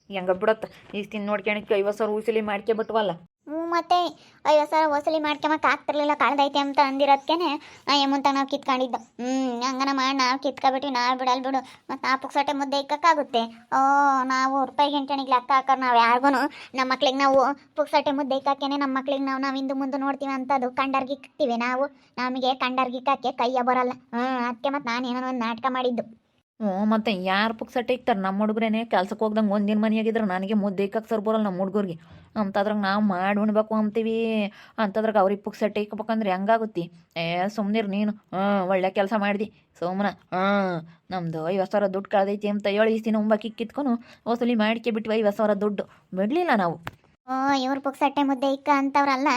ಹೆಂಗ ಬಿಡತ್ತ ಇಷ್ಟು ತಿನ್ ನೋಡ್ಕೊಳಕ್ಕೆ 50,000 ಉಸಿಲಿ ಮಾಡ್ಕೊಬಿಟ್ವಲ್ಲ. ಹ್ಞೂ ಮತ್ತೆ 50,000 ವಸೂಲಿ ಮಾಡ್ಕೊಂಬಕ್ಕೆ ಆಗ್ತಿರ್ಲಿಲ್ಲ, ಕಳ್ದೈತೆ ಅಂತ ಅಂದಿರೋದಕ್ಕೇನೆ ಎಮ್ಮಂತ ನಾವು ಕಿತ್ಕೊಂಡಿದ್ದು. ಹಂಗನ ಮಾಡಿ ನಾವು ಕಿತ್ಕೊಬಿಟ್ಟು ನಾವು ಬಿಡಲ್ ಬಿಡು. ಮತ್ತು ಆ ಪುಕ್ಸಟ್ಟೆ ಮುದ್ದೆ ಇಕ್ಕಾಗುತ್ತೆ. ನಾವು ರೂಪಾಯಿ ಗಂಟೆಣಿಗೆ ಲೆಕ್ಕ ಹಾಕೋರು ನಾವು ಯಾರಿಗೂ ನಮ್ಮ ಮಕ್ಳಿಗೆ ನಾವು ಪುಕ್ಸಟ್ಟೆ ಮುದ್ದೆ ಇಕ್ಕಾಕೇನೆ ನಮ್ಮ ಮಕ್ಳಿಗೆ ನಾವು ಹಿಂದೆ ಮುಂದೆ ನೋಡ್ತೀವಿ ಅಂತದು ಕಂಡರ್ಗೆ ಇಕ್ತೀವಿ ನಾವು. ನಮಗೆ ಕಂಡರ್ಗೆ ಇಕ್ಕಾಕೆ ಕೈಯ ಬರಲ್ಲ. ಅದಕ್ಕೆ ಮತ್ತು ನಾನು ಏನೋ ಒಂದು ನಾಟಕ ಮಾಡಿದ್ದು. ಹ್ಞೂ ಮತ್ತೆ ಯಾರು ಪುಕ್ಸಟ್ಟೆ ಇಕ್ತಾರೆ? ನಮ್ಮ ಹುಡುಗ್ರೇನೆ ಕೆಲ್ಸಕ್ಕೆ ಹೋಗ್ದಂಗೆ ಒಂದಿನ ಮನೆಯಾಗಿದ್ರೆ ನನಗೆ ಮುದ್ದೆ ಇಕ್ಕಕ್ಕೆ ಸರ್ ಬರೋಲ್ಲ ನಮ್ಮ ಹುಡುಗರಿಗೆ. ಅಂತದ್ರಾಗ ನಾವು ಮಾಡಿ ಉಣ್ಬೇಕು ಅಂತೀವಿ, ಅಂತದ್ರಾಗ ಅವ್ರಿಗೆ ಪುಕ್ಸಟ್ಟೆ ಇಕ್ಬೇಕಂದ್ರೆ ಹೆಂಗಾಗುತ್ತಿ? ಸುಮ್ಮನಿರು ನೀನು. ಒಳ್ಳೆ ಕೆಲಸ ಮಾಡಿದಿ ಸೋಮನ. ನಮ್ಮದು 50,000 ದುಡ್ಡು ಕಳ್ದೈತಿ ಅಂತ ಹೇಳಿ ಈ ದಿನ ಒಂಬಾಕಿ ಕಿತ್ಕೊಂಡು ವಸೂಲಿ ಮಾಡ್ಕೆ ಬಿಟ್ವಿ 50,000 ದುಡ್ಡು ಬಿಡಲಿಲ್ಲ ನಾವು. ಇವ್ರು ಪುಕ್ಸಟ್ಟೆ ಮುದ್ದೆ ಇಕ್ಕ ಅಂತವ್ರಲ್ಲ,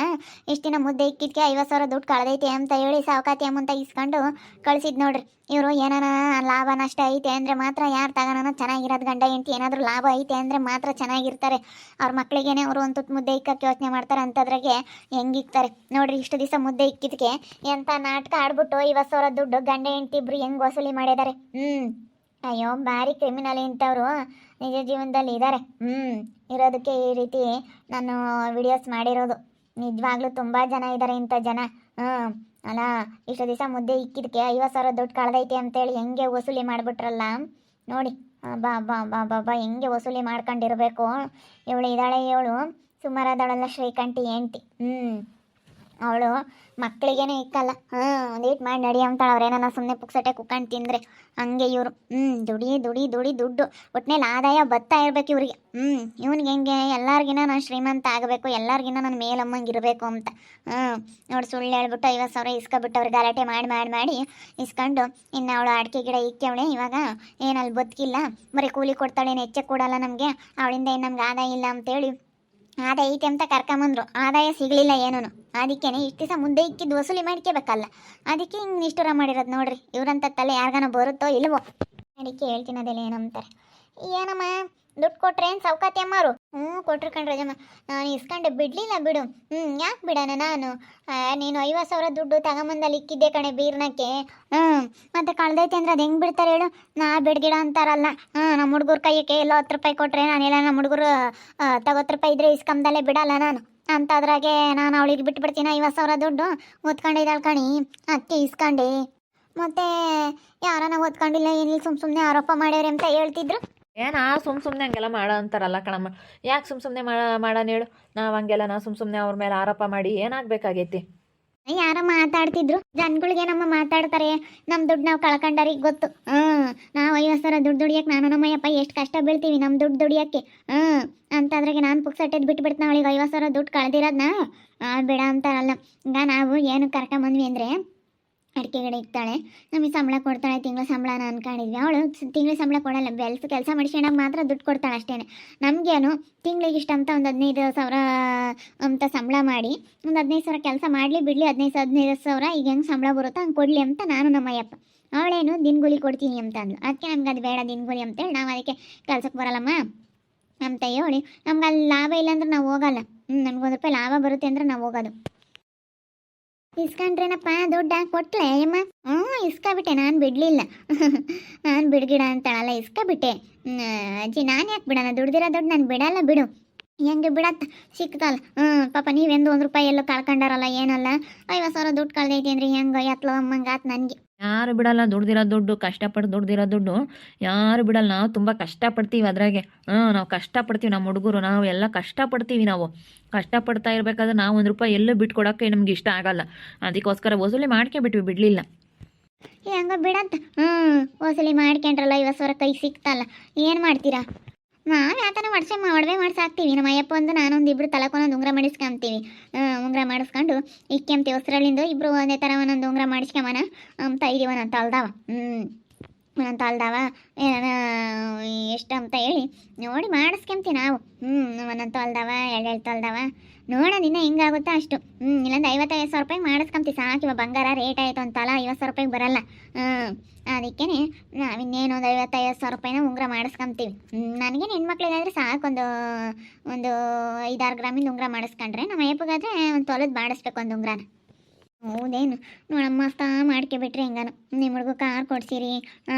ಇಷ್ಟು ದಿನ ಮುದ್ದೆ ಇಕ್ಕಿದ್ಕೆ 50,000 ದುಡ್ಡು ಕಳ್ದೈತೆ ಅಂತ ಹೇಳಿ ಸಾವಕಾತಿ ಅಮ್ಮಂತ ಇಸ್ಕೊಂಡು ಕಳ್ಸಿದ್ ನೋಡ್ರಿ. ಇವರು ಏನಾನ ಲಾಭ ನಷ್ಟ ಐತೆ ಅಂದರೆ ಮಾತ್ರ ಯಾರು ತಗೋಣ ಚೆನ್ನಾಗಿರೋದು ಗಂಡ ಹೆಂಡತಿ ಏನಾದರೂ ಲಾಭ ಐತೆ ಅಂದರೆ ಮಾತ್ರ ಚೆನ್ನಾಗಿರ್ತಾರೆ. ಅವ್ರ ಮಕ್ಳಿಗೇನೆ ಅವರು ಒಂದು ತುತ್ತು ಮುದ್ದೆ ಇಕ್ಕಕ್ಕೆ ಯೋಚನೆ ಮಾಡ್ತಾರೆ. ಅಂಥದ್ರಾಗೆ ಹೆಂಗಿಕ್ತಾರೆ ನೋಡ್ರಿ. ಇಷ್ಟು ದಿವಸ ಮುದ್ದೆ ಇಕ್ಕಿದ್ಕೆ ಎಂಥ ನಾಟಕ ಆಡ್ಬಿಟ್ಟು 50,000 ದುಡ್ಡು ಗಂಡ ಹೆಂಡತಿ ಇಬ್ರು ಹೆಂಗೆ ವಸೂಲಿ ಮಾಡಿದ್ದಾರೆ. ಅಯ್ಯೋ ಭಾರಿ ಕ್ರಿಮಿನಲ್ ಇಂಥವ್ರು ನಿಜ ಜೀವನದಲ್ಲಿ ಇದ್ದಾರೆ. ಇರೋದಕ್ಕೆ ಈ ರೀತಿ ನಾನು ವಿಡಿಯೋಸ್ ಮಾಡಿರೋದು. ನಿಜವಾಗ್ಲೂ ತುಂಬ ಜನ ಇದ್ದಾರೆ ಇಂಥ ಜನ. ಅಲ್ಲ, ಇಷ್ಟು ದಿವಸ ಮುದ್ದೆ ಇಕ್ಕಿದ್ಕೆ 50,000 ದುಡ್ಡು ಕಳ್ದೈತೆ ಅಂತೇಳಿ ಹೆಂಗೆ ವಸೂಲಿ ಮಾಡಿಬಿಟ್ರಲ್ಲ ನೋಡಿ. ಬಾ ಬಾ ಬಾ ಬಾ ಬಾ ಹೆಂಗೆ ವಸೂಲಿ ಮಾಡ್ಕೊಂಡಿರ್ಬೇಕು. ಇವಳು ಇದ್ದಾಳೆ, ಇವಳು ಸುಮಾರಾದವಳಲ್ಲ ಶ್ರೀಕಂಠಿ ಹೆಂಡ್ತಿ. ಅವಳು ಮಕ್ಕಳಿಗೇನೆ ಇಕ್ಕಲ್ಲ. ಒಂದೇಟ್ ಮಾಡಿ ನಡಿ ಅಂತಾಳೆ. ಅವ್ರೇನ ಸುಮ್ಮನೆ ಪುಕ್ಸಟ್ಟೆ ಕುಕ್ಕಂಡು ತಿಂದರೆ ಹಂಗೆ ಇವರು. ದುಡಿ ದುಡಿ ದುಡಿ ದುಡ್ಡು ಒಟ್ಟಿನಲ್ಲಿ ಆದಾಯ ಬರ್ತಾ ಇರ್ಬೇಕು ಇವ್ರಿಗೆ. ಇವ್ನಿಗೆ ಹೆಂಗೆ ಎಲ್ಲರಿಗಿನ ನಾನು ಶ್ರೀಮಂತ ಆಗಬೇಕು, ಎಲ್ಲರಿಗಿನ ನಾನು ಮೇಲಮ್ಮಂಗಿರಬೇಕು ಅಂತ. ನೋಡಿ ಸುಳ್ಳು ಹೇಳ್ಬಿಟ್ಟು 50,000 ಇಸ್ಕೊಬಿಟ್ಟು ಅವ್ರಿಗೆ ಗಲಾಟೆ ಮಾಡಿ ಮಾಡಿ ಮಾಡಿ ಇಸ್ಕೊಂಡು ಇನ್ನು ಅವಳು ಅಡಿಕೆ ಗಿಡ ಇಕ್ಕವಳೆ. ಇವಾಗ ಏನಲ್ಲಿ ಬದುಕಿಲ್ಲ, ಬರೀ ಕೂಲಿ ಕೊಡ್ತಾಳೇನು, ಹೆಚ್ಚೆ ಕೊಡಲ್ಲ ನಮಗೆ, ಅವಳಿಂದ ಏನು ನಮ್ಗೆ ಆದಾಯ ಇಲ್ಲ ಅಂತೇಳಿ ಆದಾಯ ಐತೆ ಅಂತ ಕರ್ಕೊಂಬಂದ್ರು. ಆದಾಯ ಸಿಗಲಿಲ್ಲ ಏನೂ. ಅದಕ್ಕೇನೆ ಇಷ್ಟು ದಿವಸ ಮುದ್ದೆ ಇಕ್ಕಿದ್ದು ವಸೂಲಿ ಮಾಡ್ಕೋಬೇಕಲ್ಲ, ಅದಕ್ಕೆ ಹಿಂಗೆ ನಿಷ್ಠುರ ಮಾಡಿರೋದು ನೋಡ್ರಿ. ಇವ್ರಂತ ತಲೆ ಯಾರಿಗಾನ ಬರುತ್ತೋ ಇಲ್ವೋ. ಅದಕ್ಕೆ ಹೇಳ್ತೀನಿ ಅದೆಲ್ಲ ಏನಂತಾರೆ. ಏನಮ್ಮ ದುಡ್ಡು ಕೊಟ್ರೆ ಏನು ಸೌಕಾತಿ ಅಮ್ಮರು? ಕೊಟ್ರು ಕಣ್ರಜಮ್ಮ. ನಾನು ಇಸ್ಕೊಂಡೆ ಬಿಡಲಿಲ್ಲ ಬಿಡು. ಯಾಕೆ ಬಿಡೋಣ ನಾನು? ನೀನು 50,000 ದುಡ್ಡು ತಗೊಂಬಂದಲ್ಲಿ ಇಕ್ಕಿದ್ದೆ ಕಣೆ ಬೀರ್ನಕ್ಕೆ. ಮತ್ತೆ ಕಳ್ದೈತೆ ಅಂದ್ರೆ ಅದು ಹೆಂಗೆ ಬಿಡ್ತಾರೆ ಹೇಳು? ನಾ ಬಿಡ್ಗಿಡ ಅಂತಾರಲ್ಲ. ನಮ್ಮ ಹುಡುಗರು ಕೈಯಕ್ಕೆ ಎಲ್ಲೋ 10 ರೂಪಾಯಿ ಕೊಟ್ಟರೆ ನಾನೆಲ್ಲ ನಮ್ಮ ಹುಡುಗರು 50 ರೂಪಾಯಿ ಇದ್ರೆ ಇಸ್ಕೊಂಬದಲ್ಲೇ ಬಿಡಲ್ಲ ನಾನು. ಅಂಥದ್ರಾಗೆ ನಾನು ಅವಳಿಗೆ ಬಿಟ್ಬಿಡ್ತೀನಿ 50,000 ದುಡ್ಡು. ಓದ್ಕೊಂಡಿದ್ದಾಳೆ ಕಣಿ, ಅದಕ್ಕೆ ಇಸ್ಕೊಂಡೆ. ಮತ್ತೆ ಯಾರನ್ನ ಓದ್ಕೊಂಡಿಲ್ಲ ಏನಿಲ್ಲ ಸುಮ್ಮನೆ ಆರೋಪ ಮಾಡ್ಯಾರೆ ಅಂತ ಹೇಳ್ತಿದ್ರು. ಸುಮ್ಮನೆ ಹಂಗೆಲ್ಲ ಮಾಡೋ ಅಂತಾರಲ್ಲ ಕಣಮ್ಮ. ಯಾಕೆ ಸುಮ್ಮನೆ ಮಾಡೋಣ ಹೇಳು? ನಾವು ಹಂಗೆಲ್ಲ ಸುಮ್ಮನೆ ಅವ್ರ ಮೇಲೆ ಆರೋಪ ಮಾಡಿ ಏನಾಗಬೇಕಾಗೈತಿ? ಯಾರ ಮಾತಾಡ್ತಿದ್ರು ಜನಗಳಿಗೆ. ನಮ್ಮ ಮಾತಾಡ್ತಾರೆ ನಮ್ಮ ದುಡ್ಡು ನಾವು ಕಳ್ಕೊಂಡಾರಿಗೆ ಗೊತ್ತು. ನಾವು 50,000 ದುಡ್ಡು ದುಡಿಯಕ್ಕೆ ನಾನು ನಮ್ಮಯ್ಯಪ್ಪ ಎಷ್ಟು ಕಷ್ಟ ಬೀಳ್ತೀವಿ ನಮ್ಮ ದುಡ್ಡು ದುಡಿಯೋಕ್ಕೆ. ಅಂತದ್ರಾಗೆ ನಾನು ಪುಕ್ಸಟ್ಟೆದು ಬಿಟ್ಬಿಡ್ತೀನಿ ಅವಳಿಗೆ 50,000 ದುಡ್ಡು ಕಳ್ದಿರೋದನ್ನ ಬೇಡ ಅಂತಾರಲ್ಲ. ಈಗ ನಾವು ಏನು ಕರ್ಕೊಂಬಂದ್ವಿ ಅಂದರೆ ಅಡಿಕೆ ಗಿಡ ಇಕ್ತಾಳೆ, ನಮಗೆ ಸಂಬಳ ಕೊಡ್ತಾಳೆ, ತಿಂಗಳ ಸಂಬಳನ ಅನ್ಕೊಂಡಿದ್ವಿ. ಅವಳು ತಿಂಗಳ ಸಂಬಳ ಕೊಡಲ್ಲ, ಕೆಲಸ ಮಾಡಿಸ್ಕೊಂಡಾಗ ಮಾತ್ರ ದುಡ್ಡು ಕೊಡ್ತಾಳೆ ಅಷ್ಟೇ. ನಮಗೇನು ತಿಂಗಳಿಗೆ ಇಷ್ಟ ಅಂತ ಒಂದು 15,000 ಅಂತ ಸಂಬಳ ಮಾಡಿ ಒಂದು 15,000 ಕೆಲಸ ಮಾಡಲಿ ಬಿಡಲಿ 15,000 ಈಗ ಹೆಂಗೆ ಸಂಬಳ ಬರುತ್ತೋ ಹಂಗೆ ಕೊಡಲಿ ಅಂತ ನಾನು ನಮ್ಮಯ್ಯಪ್ಪ. ಅವಳೇನು ದಿನಗೂಲಿ ಕೊಡ್ತೀನಿ ಅಂತ ಅಂದ್ಲು. ಅದಕ್ಕೆ ನಮ್ಗೆ ಅದು ಬೇಡ ದಿನಗೂಲಿ ಅಂತೇಳಿ ನಾವು ಅದಕ್ಕೆ ಕೆಲ್ಸಕ್ಕೆ ಬರಲ್ಲಮ್ಮ ಅಂತ ಹೇಳಿ ನಮ್ಗೆ ಅಲ್ಲಿ ಲಾಭ ಇಲ್ಲಾಂದ್ರೆ ನಾವು ಹೋಗಲ್ಲ. ನಮ್ಗೆ 1 ರೂಪಾಯಿ ಲಾಭ ಬರುತ್ತೆ ಅಂದ್ರೆ ನಾವು ಹೋಗೋದು. ಇಸ್ಕೊಂಡ್ರೇನಪ್ಪ ದುಡ್ಡು ಕೊಟ್ಲೆ ಅಮ್ಮ? ಇಸ್ಕೊಬಿಟ್ಟೆ, ನಾನು ಬಿಡಲಿಲ್ಲ. ನಾನು ಬಿಡ್ಗಿಡ ಅಂತಾಳಲ್ಲ, ಇಸ್ಕೊಬಿಟ್ಟೆ. ಅಜ್ಜಿ ನಾನು ಯಾಕೆ ಬಿಡೋಣ? ದುಡ್ದಿರೋ ದುಡ್ಡು ನಾನು ಬಿಡಲ್ಲ ಬಿಡು. ಹೆಂಗೆ ಬಿಡತ್ತ ಸಿಕ್ತಲ್ಲ. ಪಾಪ ನೀವೆಂದು 1 ರೂಪಾಯಿ ಎಲ್ಲೋ ಕಳ್ಕೊಂಡಾರಲ್ಲ ಏನಲ್ಲ. 50,000 ದುಡ್ಡು ಕಳ್ದೈತಿ ಅಂದ್ರೆ ಹೆಂಗೆ ಎತ್ಲೋ ಅಮ್ಮಂಗಾತ್ ನನಗೆ. ಯಾರು ಬಿಡಲ್ಲ. ದುಡ್ದಿರೋ ದುಡ್ಡು, ಕಷ್ಟಪಟ್ಟು ದುಡ್ದಿರೋ ದುಡ್ಡು ಯಾರು ಬಿಡಲ್ಲ. ನಾವು ತುಂಬ ಕಷ್ಟಪಡ್ತೀವಿ ಅದ್ರಾಗೆ. ನಾವು ಕಷ್ಟಪಡ್ತೀವಿ, ನಮ್ಮ ಹುಡುಗರು ನಾವು ಎಲ್ಲ ಕಷ್ಟಪಡ್ತೀವಿ. ನಾವು ಕಷ್ಟಪಡ್ತಾ ಇರಬೇಕಾದ್ರೆ ನಾವು 1 ರೂಪಾಯಿ ಎಲ್ಲೂ ಬಿಟ್ಕೊಡೋಕ್ಕೆ ನಮ್ಗೆ ಇಷ್ಟ ಆಗಲ್ಲ. ಅದಕ್ಕೋಸ್ಕರ ವಸೂಲಿ ಮಾಡ್ಕೊಬಿಟ್ವಿ, ಬಿಡಲಿಲ್ಲ. ಹೆಂಗ ಬಿಡಂತ ವಸೂಲಿ ಮಾಡ್ಕೊಂಡ್ರಲ್ಲ 50,000 ಕೈ ಸಿಕ್ತಲ್ಲ, ಏನು ಮಾಡ್ತೀರಾ? ನಾವು ಯಾತನ ಒಡವೆ ಮಾಡ್ಸಾಕ್ತೀವಿ. ನಮ್ಮ ಅಯ್ಯಪ್ಪ ಒಂದು ನಾನೊಂದು ಇಬ್ಬರು ತಲಕೊಂದೊಂದು ಉಂಗುರ ಮಾಡಿಸ್ಕೊಂತೀವಿ. ಉಂಗುರ ಮಾಡಿಸ್ಕೊಂಡು ಇಕ್ಕೆಂತೀವಿ. ಹೊಸರಲ್ಲಿಂದು ಇಬ್ಬರು ಒಂದೇ ಥರ ಒಂದೊಂದು ಉಂಗುರ ಮಾಡಿಸ್ಕೊಂಬನ ಅಂತ ಇದೀವಿ. ಒಂದೊಂದು ತಲ್ದಾವ ಒಂದೊಂದು ತಲ್ದಾವ ಎಷ್ಟು ಅಂತ ಹೇಳಿ ನೋಡಿ ಮಾಡಿಸ್ಕೊಂತೀವಿ ನಾವು. ಒಂದೊಂದು ತಲ್ದಾವ 2 ತಲ್ದಾವ ನೋಡೋಣ ಇನ್ನು ಹೆಂಗಾಗುತ್ತೋ ಅಷ್ಟು. ಇಲ್ಲಾಂದ್ರೆ 55,000 ರೂಪಾಯಿಗೆ ಮಾಡಿಸ್ಕೊಂತೀವಿ ಸಾಕು. ಇವಾಗ ಬಂಗಾರ ರೇಟ್ ಆಯಿತು ಅಂತಲ್ಲ 50,000 ರೂಪಾಯಿಗೆ ಬರಲ್ಲ. ಅದಕ್ಕೇ ನಾವಿನ್ನೇನು ಒಂದು 55,000 ರೂಪಾಯಿನ ಉಂಗುರ ಮಾಡಿಸ್ಕೊಂತೀವಿ. ನನಗೇನು ಹೆಣ್ಮಕ್ಳಿಗಾದ್ರೆ ಸಾಕು, ಒಂದು 5-6 ಗ್ರಾಮಿಂದ ಉಂಗುರ ಮಾಡಿಸ್ಕೊಂಡ್ರೆ ನಮ್ಮ ಅಯ್ಯಪ್ಪಗಾದ್ರೆ ಒಂದು ತೊಲೆದು ಮಾಡಿಸ್ಬೇಕು ಒಂದು ಉಂಗುರನ. ಹೌದೇನು ನೋಡಮ್ಮ ಮಸ್ತ ಮಾಡ್ಕೊಬಿಟ್ರಿ ಹೆಂಗಾನ ನಿಮ್ಮ ಹುಡುಗ ಕಾರ್ ಕೊಡ್ಸಿರಿ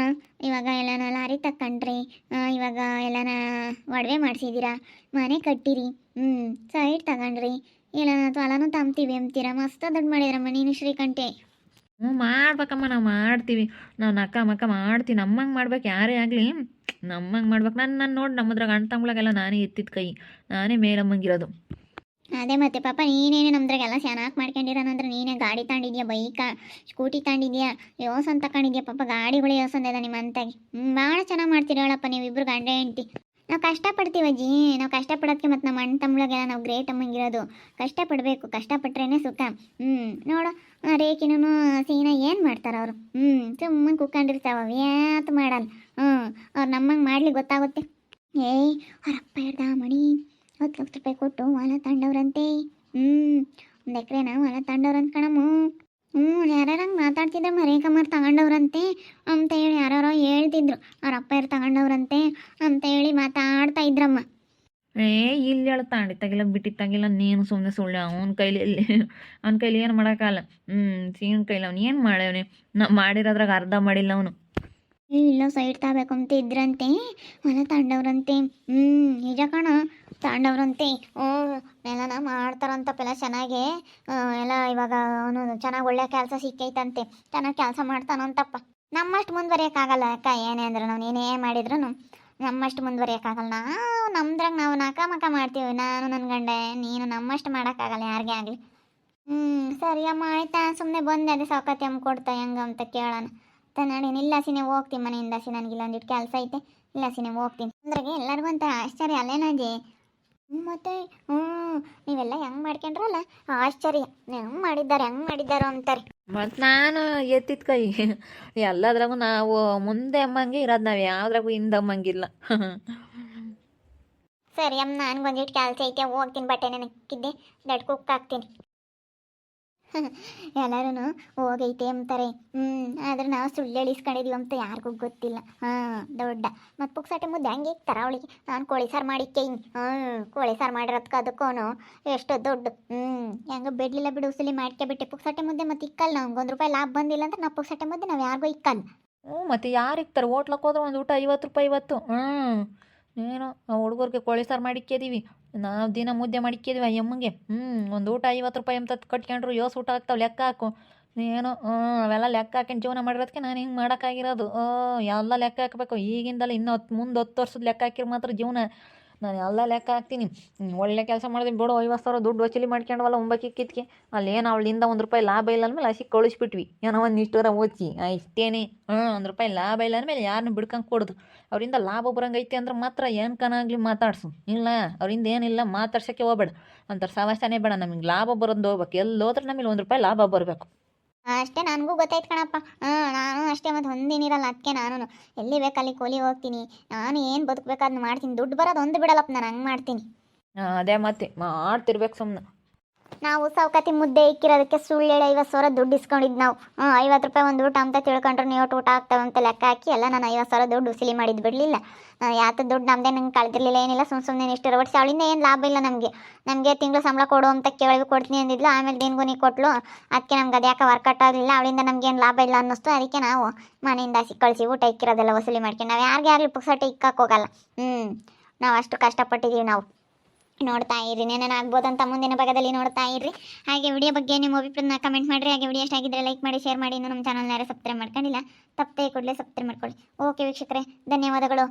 ಇವಾಗ ಎಲ್ಲಾನ ಲಾರಿ ತಕ್ಕಂಡ್ರಿ ಇವಾಗ ಎಲ್ಲಾನ ಒಡವೆ ಮಾಡಿಸಿದ್ದೀರಾ ಮನೆ ಕಟ್ಟಿರಿ ಸೈಟ್ ತಗೊಂಡ್ರಿ ಎಲ್ಲಾನ ಹೊಲನೂ ತಂಬ್ತೀವಿ ಅಂತೀರಾ ಮಸ್ತ ದುಡ್ಡು ಮಾಡಿದ್ರಮ್ಮ ನೀನು ಶ್ರೀಕಂಠೆ. ಹ್ಞೂ ಮಾಡ್ಬೇಕಮ್ಮ, ನಾವು ಮಾಡ್ತೀವಿ. ನಾವು ನಕ್ಕ ಮಕ್ಕ ಮಾಡ್ತೀವಿ. ನಮ್ಮಂಗೆ ಮಾಡ್ಬೇಕು ಯಾರೇ ಆಗಲಿ, ನಮ್ಮಂಗೆ ಮಾಡ್ಬೇಕು. ನನ್ನ ನೋಡಿ ನಮ್ಮದ್ರಾಗ ಅಣ್ಣ ತಮ್ಮಗಳಿಗೆಲ್ಲ ನಾನೇ ಎತ್ತಿದ ಕೈ, ನಾನೇ ಮೇಲಮ್ಮಂಗಿರೋದು. ಅದೇ ಮತ್ತೆ ಪಾಪ ನೀನೇನು ನಮ್ದ್ರಾಗೆಲ್ಲ ಚೆನ್ನಾಗಿ ಮಾಡ್ಕೊಂಡಿರೋನಂದ್ರೆ ನೀನೇ ಗಾಡಿ ತಗೊಂಡಿದ್ಯಾ, ಬೈಕ ಸ್ಕೂಟಿ ತಗೊಂಡಿದ್ಯಾ, ಯೋಸನ್ ತಗೊಂಡಿದ್ಯಾ. ಪಾಪ ಗಾಡಿಗಳು ಯೋಸಂದದ ನಿಮ್ಮ ಅಂತಾಗಿ ಭಾಳ ಚೆನ್ನಾಗಿ ಮಾಡ್ತೀರಿ ಹೇಳಪ್ಪ ನೀವಿಬ್ರು ಗಂಡ ಹೆಂಡ್ತಿ. ನಾವು ಕಷ್ಟಪಡ್ತೀವಿ ಅಜ್ಜಿ, ನಾವು ಕಷ್ಟಪಡೋದಕ್ಕೆ ಮತ್ತು ನಮ್ಮ ಅಣ್ಣ ತಮ್ಮಳಿಗೆಲ್ಲ ನಾವು ಗ್ರೇಟ್ ಅಮ್ಮಂಗಿರೋದು. ಕಷ್ಟಪಡಬೇಕು, ಕಷ್ಟಪಟ್ರೇ ಸುಖ. ನೋಡು ರೇಖಿನೂ ಸೀನಾ ಏನು ಮಾಡ್ತಾರೆ ಅವರು, ಸುಮ್ಮನೆ ಕುತ್ಕೊಂಡಿರ್ತಾವ, ಯಾತು ಮಾಡಲ್ಲ. ಅವ್ರು ನಮ್ಮಂಗೆ ಮಾಡ್ಲಿಕ್ಕೆ ಗೊತ್ತಾಗುತ್ತೆ. ಏಯ್ ಅವರಪ್ಪ ಹೇಳ್ದ ಮಣಿ 10 ಲಕ್ಷ ರೂಪಾಯಿ ಕೊಟ್ಟು ಹೊಲ ತಂಡವ್ರಂತೆ. ಒಂದು ಎಕರೆನ ಹೊಲ ತಂಡವ್ರಂತ ಕಣಮ್ಮ. ಯಾರ್ಯಾರಂಗೆ ಮಾತಾಡ್ತಿದ್ರಮ್ಮ, ರೇಖಮ್ಮರು ತಗೊಂಡವ್ರಂತೆ ಅಂತ ಹೇಳಿ ಯಾರೋ ಹೇಳ್ತಿದ್ರು. ಅವ್ರ ಅಪ್ಪ ಯಾರು ತಗೊಂಡವ್ರಂತೆ ಅಂತ ಹೇಳಿ ಮಾತಾಡ್ತಾ ಇದ್ರಮ್ಮ. ಇಲ್ಲಿ ಹೇಳು ತಾಂಡಿತ್ತಾಗಿಲ್ಲ ಬಿಟ್ಟಿತ್ತಾಗಿಲ್ಲ, ನೀನು ಸುಮ್ಮನೆ ಸುಳ್ಳು. ಅವನ ಕೈಲಿ ಏನು ಮಾಡೋಕ್ಕಲ್ಲ. ಸೀನ ಕೈಲಿ ಅವ್ನು ಏನು ಮಾಡ್ಯವನೆ, ನಾ ಮಾಡಿರೋದ್ರಾಗ ಅರ್ಧ ಮಾಡಿಲ್ಲ ಅವನು. ಇಲ್ಲ ಸೈಡ್ ತಗೋಬೇಕು ಅಂತ ಇದ್ರಂತೆ, ಹೊಲ ತಾಂಡವ್ರಂತೆ. ನಿಜ ಕಣ, ತಾಂಡವ್ರಂತೆ. ಎಲ್ಲನ ಮಾಡ್ತಾರಂತಪ್ಪೆಲ್ಲ ಚೆನ್ನಾಗಿ. ಎಲ್ಲ ಇವಾಗ ಅವನು ಚೆನ್ನಾಗಿ ಒಳ್ಳೆ ಕೆಲಸ ಸಿಕ್ಕೈತಂತೆ, ಚೆನ್ನಾಗಿ ಕೆಲಸ ಮಾಡ್ತಾನಂತಪ್ಪ. ನಮ್ಮಷ್ಟು ಮುಂದುವರಿಯೋಕ್ಕಾಗಲ್ಲ ಅಕ್ಕ, ಏನೇ ಅಂದ್ರೆ ನಾವು ಏನೇ ಮಾಡಿದ್ರು ನಮ್ಮಷ್ಟು ಮುಂದುವರಿಯೋಕ್ಕಾಗಲ್ಲ. ನಮ್ದ್ರಾಗ ನಾವು ನಕ ಮಾಡ್ತೀವಿ, ನಾನು ನನ್ನ ಗಂಡ. ನೀನು ನಮ್ಮಷ್ಟು ಮಾಡೋಕ್ಕಾಗಲ್ಲ ಯಾರಿಗೇ ಆಗಲಿ. ಸರಿ ಅಮ್ಮ, ಆಯ್ತಾ? ಸುಮ್ಮನೆ ಬಂದೆ, ಅದೇ ಸೌಕತ್ಯ ಅಮ್ಮ ಕೊಡ್ತಾ ಹೆಂಗ ಅಂತ ಕೇಳೋಣ ನೋಡಿ. ಇಲ್ಲಾಸಿನೇ ಹೋಗ್ತೀನಿ ಮನೆಯಿಂದ. ನನಗಿಲ್ಲ ಒಂದಿಟ್ಟು ಕೆಲಸ ಐತೆ, ಇಲ್ಲಾಸಿನೇ ಹೋಗ್ತೀನಿ. ಅಂದ್ರಾಗೆ ಎಲ್ಲರಿಗೂ ಅಂತ ಆಶ್ಚರ್ಯ ಅಲ್ಲೇನಾಜಿ. ಮತ್ತೆ ನೀವೆಲ್ಲ ಹೆಂಗೆ ಮಾಡ್ಕೊಂಡ್ರಲ್ಲ ಆಶ್ಚರ್ಯ, ಹೆಂಗೆ ಮಾಡಿದ್ದಾರೋ ಅಂತಾರೆ. ಮತ್ತು ನಾನು ಎತ್ತಿದ ಕೈ ಎಲ್ಲದ್ರಾಗೂ ನಾವು ಮುಂದೆ ಅಮ್ಮಂಗೆ ಇರೋದು, ನಾವು ಯಾವ್ದ್ರಾಗೂ ಹಿಂದಮ್ಮಂಗಿಲ್ಲ. ಸರಿ ಅಮ್ಮ, ನನಗೊಂದಿಟ್ಟು ಕೆಲಸ ಐತೆ, ಹೋಗ್ತೀನಿ. ಬಟ್ಟೆ ನೆನಕ್ಕಿದ್ದೆ ದಡ್ ಕುಕ್ ಹಾಕ್ತೀನಿ. ಎಲ್ಲರೂ ಹೋಗೈತೆ ಅಂತಾರೆ. ಆದ್ರೆ ನಾವು ಸುಳ್ಳು ಹೇಳಿಸ್ಕೊಂಡಿದೀವಿ ಅಂತ ಯಾರಿಗೂ ಗೊತ್ತಿಲ್ಲ. ದೊಡ್ಡ ಮತ್ತು ಪುಕ್ಸಟ್ಟೆ ಮುದ್ದೆ ಹಂಗೆ ಇಕ್ತಾರ ಅವಳಿಗೆ. ನಾನು ಕೋಳಿ ಸಾರು ಮಾಡಿಕ್ಕೆ ಕೋಳಿ ಸಾರು ಮಾಡಿರೋದಕ್ಕೆ ಅದಕ್ಕೂ ಎಷ್ಟು ದೊಡ್ಡ ಹೆಂಗೆ ಬಿಡ್ಲಿಲ್ಲ ಬಿಡು, ಉಸುಲಿ ಮಾಡ್ಕೊಬಿಟ್ಟೆ. ಪುಕ್ಸಟ್ಟೆ ಮುದ್ದೆ ಮತ್ತು ಇಕ್ಕಲ್ಲ. ನಮ್ಗೆ 1 ರೂಪಾಯಿ ಲಾಭ ಬಂದಿಲ್ಲ ಅಂದ್ರೆ ನಾವು ಪುಕ್ಸಟ್ಟೆ ಮುದ್ದೆ ನಾವು ಯಾರಿಗೂ ಇಕ್ಕಲ್ಲ. ಮತ್ತು ಯಾರು ಇಕ್ತಾರೆ? ಹೋಟ್ಲಕ್ಕೆ ಹೋದ್ರೆ ಒಂದು ಊಟ 50 ರೂಪಾಯಿ ಇವತ್ತು. ಏನೋ ಹುಡುಗರಿಗೆ ಕೋಳಿ ಸಾರು ಮಾಡಿಕ್ಕಿದೀವಿ, ನಾವು ದಿನ ಮುದ್ದೆ ಮಾಡಿಕ್ಕಿದೀವಿ ಅಯ್ಯಮ್ಮಂಗೆ. ಒಂದು ಊಟ 50 ರೂಪಾಯಿ ಅಂತ ಕಟ್ಕೊಂಡ್ರು ಯೋಸ್ ಊಟ ಆಗ್ತಾವೆ, ಲೆಕ್ಕ ಹಾಕು. ಏನೋ ಅವೆಲ್ಲ ಲೆಕ್ಕ ಹಾಕೊಂಡು ಜೀವನ ಮಾಡಿರೋದಕ್ಕೆ ನಾನು ಹಿಂಗೆ ಮಾಡೋಕ್ಕಾಗಿರೋದು. ಎಲ್ಲ ಲೆಕ್ಕ ಹಾಕಬೇಕು ಈಗಿಂದಲೇ. ಇನ್ನೂ ಮುಂದೆ 10 ವರ್ಷದ ಲೆಕ್ಕ ಹಾಕಿರೋ ಮಾತ್ರ ಜೀವನ. ನಾನು ಎಲ್ಲ ಲೆಕ್ಕ ಹಾಕ್ತೀನಿ. ಒಳ್ಳೆ ಕೆಲಸ ಮಾಡಿದ್ವಿ ಬಿಡು, 50,000 ದುಡ್ಡು ವಸೂಲಿ ಮಾಡ್ಕೊಂಡವಲ್ಲ ಒಂಬಕ್ಕಿಕ್ಕಿದ್ಕೆ. ಅಲ್ಲೇನು ಅವಳಿಂದ 1 ರೂಪಾಯಿ ಲಾಭ ಇಲ್ಲ ಅಂದಮೇಲೆ ಹಸಿ ಕಳಿಸ್ಬಿಟ್ವಿ. ಏನೋ ಒಂದು ಇಷ್ಟರ ಓದಿಸಿ ಇಷ್ಟೇನೆ. 1 ರೂಪಾಯಿ ಲಾಭ ಇಲ್ಲ ಅಂದಮೇಲೆ ಯಾರನ್ನೂ ಬಿಡ್ಕಂಗೆ ಕೊಡೋದು. ಅವರಿಂದ ಲಾಭ ಬರಂಗೈತೆ ಅಂದ್ರೆ ಮಾತ್ರ ಏನು ಕನಾಗಲಿ ಮಾತಾಡ್ಸು. ಇಲ್ಲ ಅವರಿಂದ ಏನಿಲ್ಲ ಮಾತಾಡ್ಸೋಕ್ಕೆ ಹೋಗ್ಬೇಡ, ಅಂತಾರೆ ಸವಾಸನೇ ಬೇಡ. ನಮಗೆ ಲಾಭ ಬರೋದು ಹೋಗ್ಬೇಕು, ಎಲ್ಲೋದ್ರೆ ನಮಗೆ 1 ರೂಪಾಯಿ ಲಾಭ ಬರಬೇಕು ಅಷ್ಟೇ. ನನಗೂ ಗೊತ್ತಾಯ್ತು ಕಣಪ್ಪ. ನಾನು ಅಷ್ಟೇ, ಮತ್ತು ಒಂದೇನಿರಲ್ಲ. ಅದಕ್ಕೆ ನಾನು ಎಲ್ಲಿ ಬೇಕಲ್ಲಿ ಕೂಲಿ ಹೋಗ್ತೀನಿ. ನಾನು ಏನು ಬದುಕಬೇಕಾದ್ನ ಮಾಡ್ತೀನಿ. ದುಡ್ಡು ಬರೋದು ಒಂದು ಬಿಡಲ್ಲಪ್ಪ, ನಾನು ಹಂಗೆ ಮಾಡ್ತೀನಿ. ಅದೇ ಮತ್ತೆ ಮಾಡ್ತಿರ್ಬೇಕು ಸುಮ್ಮನೆ. ನಾವು ಸೌಕತಿ ಮುದ್ದೆ ಇಕ್ಕಿರೋದಕ್ಕೆ ಸುಳ್ಳು ಹೇಳಿ 50,000 ದುಡ್ಡು ಇಸ್ಕೊಂಡಿದ್ದು ನಾವು. 50 ರೂಪಾಯಿ ಒಂದು ಊಟ ಅಂತ ತಿಳ್ಕೊಂಡ್ರೆ ನೀವು ಊಟ ಆಗ್ತವೆ ಅಂತ ಲೆಕ್ಕ ಹಾಕಿ ಎಲ್ಲ ನಾನು 50,000 ದುಡ್ಡು ಉಸಿಲಿ ಮಾಡಿದ್ದು ಬಿಡಲಿಲ್ಲ. ಯಾತ ದುಡ್ಡು ನಮ್ಮದೇ ನಂಗೆ ಕಳೆದಿರಲಿಲ್ಲ, ಏನಿಲ್ಲ. ಸುಮ್ಮನೆ ಇಷ್ಟು ವರ್ಷ ಅವಳಿಂದ ಏನು ಲಾಭ ಇಲ್ಲ ನಮಗೆ ತಿಂಗಳು ಸಂಬಳ ಕೊಡು ಅಂತ ಕೇಳಿ ಕೊಡ್ತೀನಿ ಅಂದಿದ್ಲು. ಆಮೇಲೆ ದಿನಗೂ ನೀ ಕೊಟ್ಲು. ಅದಕ್ಕೆ ನಮ್ಗೆ ಅದು ಯಾಕೆ ವರ್ಕೌಟ್ ಆಗಲಿಲ್ಲ. ಅವಳಿಂದ ನಮಗೇನು ಲಾಭ ಇಲ್ಲ ಅನ್ನಿಸ್ತು. ಅದಕ್ಕೆ ನಾವು ಮನೆಯಿಂದ ಕಳಿಸಿ ಊಟ ಇಕ್ಕಿರೋದೆಲ್ಲ ವಸೂಲಿ ಮಾಡ್ಕೊಂಡು ನಾವು ಯಾರಿಗೆ ಆಗಲಿ ಪುಕ್ಸಟ್ಟೆ ಇಕ್ಕಕ್ಕೆ ಹೋಗಲ್ಲ. ನಾವು ಅಷ್ಟು ಕಷ್ಟಪಟ್ಟಿದ್ದೀವಿ. ನಾವು ನೋಡ್ತಾ ಇರ್ರಿ, ಏನೇನು ಆಗ್ಬೋದಂತ ಮುಂದಿನ ಭಾಗದಲ್ಲಿ ನೋಡ್ತಾ ಇರ್ರಿ. ಹಾಗೆ ವಿಡಿಯೋ ಬಗ್ಗೆ ನಿಮ್ಮ ಅಭಿಪ್ರಾಯನ ಕಮೆಂಟ್ ಮಾಡಿರಿ. ಹಾಗೆ ವಿಡಿಯೋ ಇಷ್ಟ ಆಗಿದ್ದರೆ ಲೈಕ್ ಮಾಡಿ, ಶೇರ್ ಮಾಡಿ. ಇನ್ನು ನಮ್ಮ ಚಾನಲ್ನ ಯಾರು ಸಬ್ಸ್ಕ್ರೈಬ್ ಮಾಡ್ಕೊಂಡಿಲ್ಲ, ತಪ್ಪೇ ಕೂಡಲೇ ಸಬ್ಸ್ಕ್ರೈಬ್ ಮಾಡ್ಕೊಳ್ಳಿ. ಓಕೆ ವೀಕ್ಷಕರೇ, ಧನ್ಯವಾದಗಳು.